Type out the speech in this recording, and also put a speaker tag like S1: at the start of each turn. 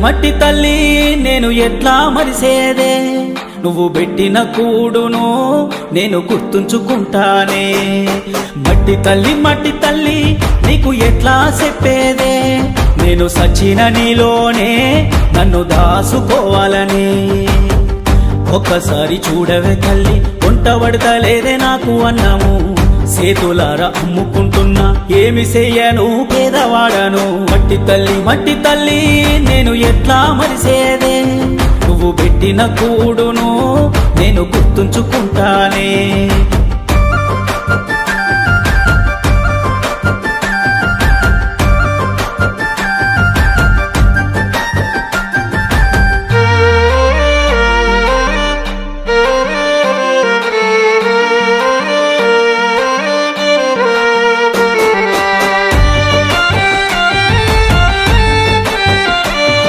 S1: మట్టి తల్లి నేను ఎట్లా మరిసేదే, నువ్వు పెట్టిన కూడును నేను గుర్తుంచుకుంటానే. మట్టి తల్లి నీకు ఎట్లా చెప్పేదే, నేను సచిన నీలోనే నన్ను దాసుకోవాలని. ఒక్కసారి చూడవే తల్లి, వంట పడతలేదే నాకు అన్నము, చేతులారా అమ్ముకుంటున్నా ఏమి చెయ్యను పేదవాడను. మట్టి తల్లి నేను ఎట్లా మరిసేదే, నువ్వు పెట్టిన కూడును నేను గుర్తుంచుకుంటానే.